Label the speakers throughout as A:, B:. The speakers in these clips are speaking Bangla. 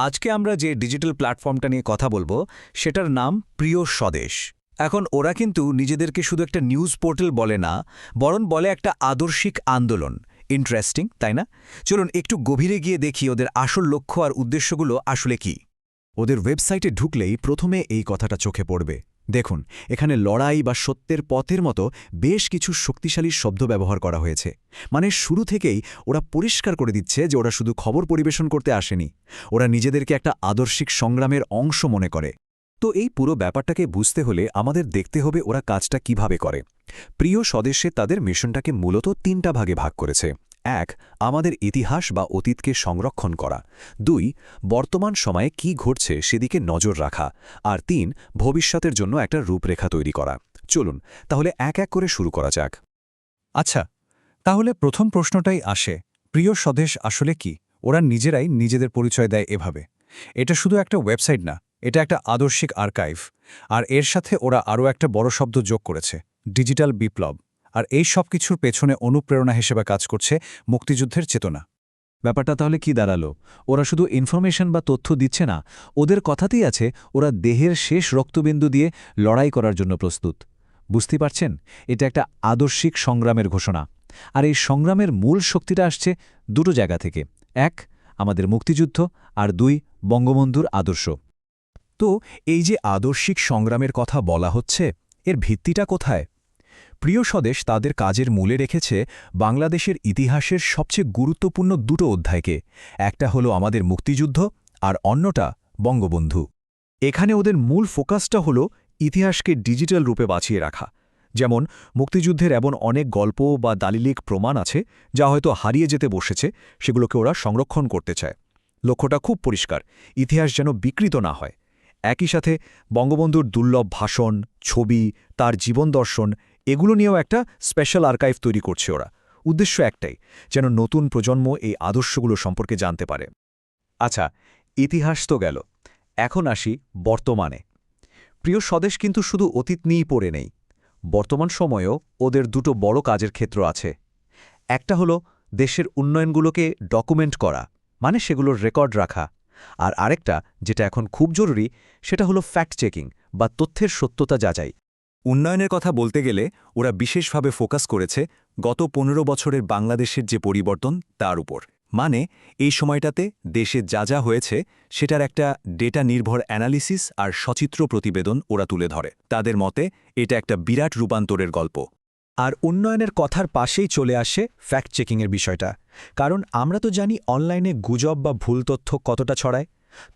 A: আজকে আমরা যে ডিজিটাল প্ল্যাটফর্মটা নিয়ে কথা বলবো সেটার নাম প্রিয় স্বদেশ। এখন ওরা কিন্তু নিজেদেরকে শুধু একটা নিউজ পোর্টাল বলে না, বরং বলে একটা আদর্শিক আন্দোলন। ইন্টারেস্টিং, তাই না? চলুন একটু গভীরে গিয়ে দেখি ওদের আসল লক্ষ্য আর উদ্দেশ্যগুলো আসলে কি।
B: ওদের ওয়েবসাইটে ঢুকলেই প্রথমে এই কথাটা চোখে পড়বে। দেখুন, এখানে লড়াই বা সত্যের পথের মতো বেশ কিছু শক্তিশালী শব্দ ব্যবহার করা হয়েছে। মানে শুরু থেকেই ওরা পরিষ্কার করে দিচ্ছে যে ওরা শুধু খবর পরিবেশন করতে আসেনি, ওরা নিজেদেরকে একটা আদর্শিক সংগ্রামের অংশ মনে করে। তো এই পুরো ব্যাপারটাকে বুঝতে হলে আমাদের দেখতে হবে ওরা কাজটা কিভাবে করে। প্রিয় স্বদেশে তাদের মিশনটাকে মূলত ৩টা ভাগে ভাগ করেছে। ১. আমাদের ইতিহাস বা অতীতকে সংরক্ষণ করা। ২. বর্তমান সময়ে কি ঘটছে সেদিকে নজর রাখা। আর ৩. ভবিষ্যতের জন্য একটা রূপরেখা তৈরি করা। চলুন তাহলে এক এক করে শুরু করা যাক।
C: আচ্ছা, তাহলে প্রথম প্রশ্নটাই আসে, প্রিয় স্বদেশ আসলে কি? ওরা নিজেরাই নিজেদের পরিচয় দেয় এভাবে। এটা শুধু একটা ওয়েবসাইট না, এটা একটা আদর্শিক আর্কাইভ। আর এর সাথে ওরা আরও একটা বড় শব্দ যোগ করেছে, ডিজিটাল বিপ্লব। আর এই সব কিছুর পেছনে অনুপ্রেরণা হিসেবে কাজ করছে মুক্তিযুদ্ধের চেতনা।
B: ব্যাপারটা তাহলে কি দাঁড়ালো? ওরা শুধু ইনফরমেশন বা তথ্য দিচ্ছে না, ওদের কথাতেই আছে ওরা দেহের শেষ রক্তবিন্দু দিয়ে লড়াই করার জন্য প্রস্তুত। বুঝতে পারছেন, এটা একটা আদর্শিক সংগ্রামের ঘোষণা। আর এই সংগ্রামের মূল শক্তিটা আসছে দুটো জায়গা থেকে। ১. আমাদের মুক্তিযুদ্ধ, আর ২. বঙ্গবন্ধুর আদর্শ। তো এই যে আদর্শিক সংগ্রামের কথা বলা হচ্ছে, এর ভিত্তিটা কোথায়? প্রিয় স্বদেশ তাদের কাজের মূলে রেখেছে বাংলাদেশের ইতিহাসের সবচেয়ে গুরুত্বপূর্ণ দুটো অধ্যায়কে। একটা হলো আমাদের মুক্তিযুদ্ধ, আর অন্যটা বঙ্গবন্ধু। এখানে ওদের মূল ফোকাসটা হলো ইতিহাসকে ডিজিটাল রূপে বাঁচিয়ে রাখা। যেমন মুক্তিযুদ্ধের এমন অনেক গল্প বা দালিলিক প্রমাণ আছে যা হয়তো হারিয়ে যেতে বসেছে, সেগুলোকে ওরা সংরক্ষণ করতে চায়। লক্ষ্যটা খুব পরিষ্কার, ইতিহাস যেন বিকৃত না হয়। একই সাথে বঙ্গবন্ধুর দুর্লভ ভাষণ, ছবি, তার জীবন দর্শন, এগুলো নিয়েও একটা স্পেশাল আর্কাইভ তৈরি করছে ওরা। উদ্দেশ্য একটাই, যেন নতুন প্রজন্ম এই আদর্শগুলো সম্পর্কে জানতে পারে। আচ্ছা, ইতিহাস তো গেল, এখন আসি বর্তমানে। প্রিয় স্বদেশ কিন্তু শুধু অতীত নিয়েই পড়ে নেই। বর্তমান সময়েও ওদের দুটো বড় কাজের ক্ষেত্র আছে। একটা হলো দেশের উন্নয়নগুলোকে ডকুমেন্ট করা, মানে সেগুলোর রেকর্ড রাখা। আর আরেকটা, যেটা এখন খুব জরুরি, সেটা হলো ফ্যাক্ট চেকিং বা তথ্যের সত্যতা যাচাই। উন্নয়নের কথা বলতে গেলে ওরা বিশেষভাবে ফোকাস করেছে গত ১৫ বছরের বাংলাদেশের যে পরিবর্তন তার উপর। মানে এই সময়টাতে দেশে যা যা হয়েছে সেটার একটা ডেটা নির্ভর অ্যানালিসিস আর সচিত্র প্রতিবেদন ওরা তুলে ধরে। তাদের মতে এটা একটা বিরাট রূপান্তরের গল্প।
A: আর উন্নয়নের কথার পাশেই চলে আসে ফ্যাক্ট চেকিংয়ের বিষয়টা। কারণ আমরা তো জানি অনলাইনে গুজব বা ভুল তথ্য কতটা ছড়ায়।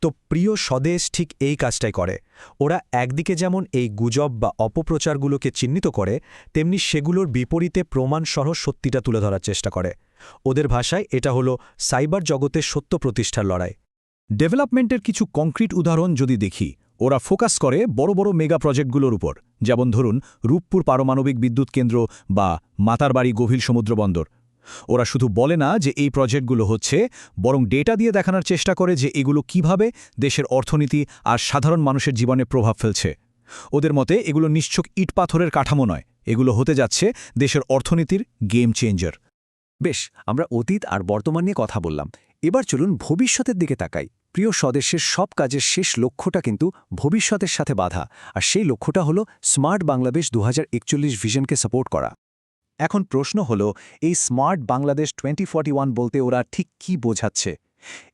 A: তো প্রিয় স্বদেশ ঠিক এই কাজটাই করে। ওরা একদিকে যেমন এই গুজব বা অপপ্রচারগুলোকে চিহ্নিত করে, তেমনি সেগুলোর বিপরীতে প্রমাণসহ সত্যিটা তুলে ধরার চেষ্টা করে। ওদের ভাষায় এটা হলো সাইবার জগতে সত্য প্রতিষ্ঠার লড়াই।
C: ডেভেলপমেন্টের কিছু কংক্রিট উদাহরণ যদি দেখি, ওরা ফোকাস করে বড় বড় মেগা প্রজেক্টগুলোর উপর। যেমন ধরুন রূপপুর পারমাণবিক বিদ্যুৎ কেন্দ্র বা মাতারবাড়ি গভীর সমুদ্র বন্দর। ওরা শুধু বলে না যে এই প্রজেক্টগুলো হচ্ছে, বরং ডেটা দিয়ে দেখানোর চেষ্টা করে যে এগুলো কিভাবে দেশের অর্থনীতি আর সাধারণ মানুষের জীবনে প্রভাব ফেলছে। ওদের মতে এগুলো নিশ্চক ইটপাথরের কাঠামো নয়, এগুলো হতে যাচ্ছে দেশের অর্থনীতির গেম চেঞ্জার।
B: বেশ, আমরা অতীত আর বর্তমান নিয়ে কথা বললাম। এবার চলুন ভবিষ্যতের দিকে তাকাই। প্রিয় স্বদেশের সব কাজের শেষ লক্ষ্যটা কিন্তু ভবিষ্যতের সাথে বাঁধা, আর সেই লক্ষ্যটা হলো স্মার্ট বাংলাদেশ ২০৪১ ভিশনকে সাপোর্ট করা। এখন প্রশ্ন হলো, এই স্মার্ট বাংলাদেশ 2041 বলতে ওরা ঠিক কি বোঝাচ্ছে?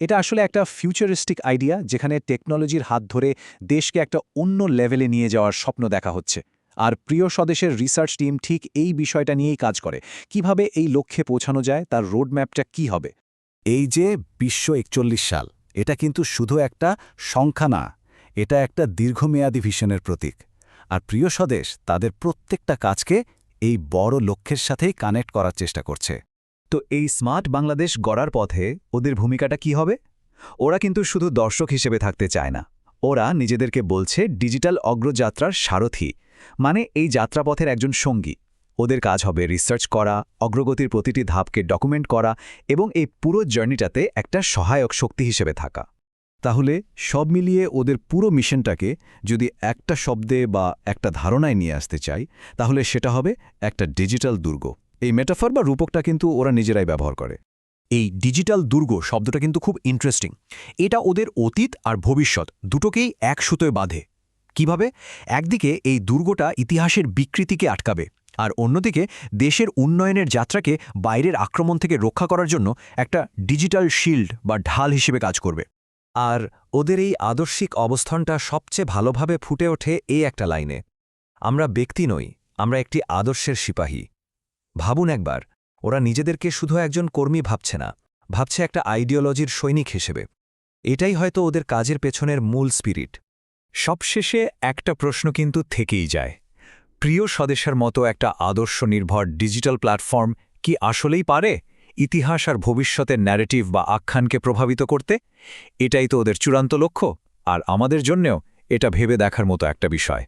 B: এটা আসলে একটা ফিউচারিস্টিক আইডিয়া, যেখানে টেকনোলজির হাত ধরে দেশকে একটা অন্য লেভেলে নিয়ে যাওয়ার স্বপ্ন দেখা হচ্ছে। আর প্রিয় স্বদেশের রিসার্চ টিম ঠিক এই বিষয়টা নিয়েই কাজ করে। কিভাবে এই লক্ষ্যে পৌঁছানো যায়, তার রোডম্যাপটা কি হবে? এই যে ২০৪১ সাল, এটা কিন্তু শুধু একটা সংখ্যা না, এটা একটা দীর্ঘমেয়াদী ভিশনের প্রতীক। আর প্রিয় স্বদেশ তাদের প্রত্যেকটা কাজকে এই বড় লক্ষ্যের সাথেই কানেক্ট করার চেষ্টা করছে। তো এই স্মার্ট বাংলাদেশ গড়ার পথে ওদের ভূমিকাটা কি হবে? ওরা কিন্তু শুধু দর্শক হিসেবে থাকতে চায় না, ওরা নিজেদেরকে বলছে ডিজিটাল অগ্রযাত্রার সারথি, মানে এই যাত্রাপথের একজন সঙ্গী। ওদের কাজ হবে রিসার্চ করা, অগ্রগতির প্রতিটি ধাপকে ডকুমেন্ট করা এবং এই পুরো জার্নিটাতে একটা সহায়ক শক্তি হিসেবে থাকা। তাহলে সব মিলিয়ে ওদের পুরো মিশনটাকে যদি একটা শব্দে বা একটা ধারণায় নিয়ে আসতে চাই, তাহলে সেটা হবে একটা ডিজিটাল দুর্গ। এই মেটাফর বা রূপকটা কিন্তু ওরা নিজেরাই ব্যবহার করে।
A: এই ডিজিটাল দুর্গ শব্দটা কিন্তু খুব ইন্টারেস্টিং। এটা ওদের অতীত আর ভবিষ্যৎ দুটোকেই এক সুতোয় বাঁধে। কিভাবে? একদিকে এই দুর্গটা ইতিহাসের বিকৃতিকে আটকাবে, আর অন্যদিকে দেশের উন্নয়নের যাত্রাকে বাইরের আক্রমণ থেকে রক্ষা করার জন্য একটা ডিজিটাল শিল্ড বা ঢাল হিসেবে কাজ করবে। আর ওদের এই আদর্শিক অবস্থানটা সবচেয়ে ভালোভাবে ফুটে ওঠে এই একটা লাইনে, আমরা ব্যক্তি নই, আমরা একটি আদর্শের সিপাহী। ভাবুন একবার, ওরা নিজেদেরকে শুধু একজন কর্মী ভাবছে না, ভাবছে একটা আইডিওলজির সৈনিক হিসেবে। এটাই হয়তো ওদের কাজের পেছনের মূল স্পিরিট।
C: সবশেষে একটা প্রশ্ন কিন্তু থেকেই যায়, প্রিয় স্বদেশের মতো একটা আদর্শ নির্ভর ডিজিটাল প্ল্যাটফর্ম কি আসলেই পারে ইতিহাস আর ভবিষ্যতের ন্যারেটিভ বা আখ্যানকে প্রভাবিত করতে? এটাই তো ওদের চূড়ান্ত লক্ষ্য, আর আমাদের জন্যেও এটা ভেবে দেখার মতো একটা বিষয়।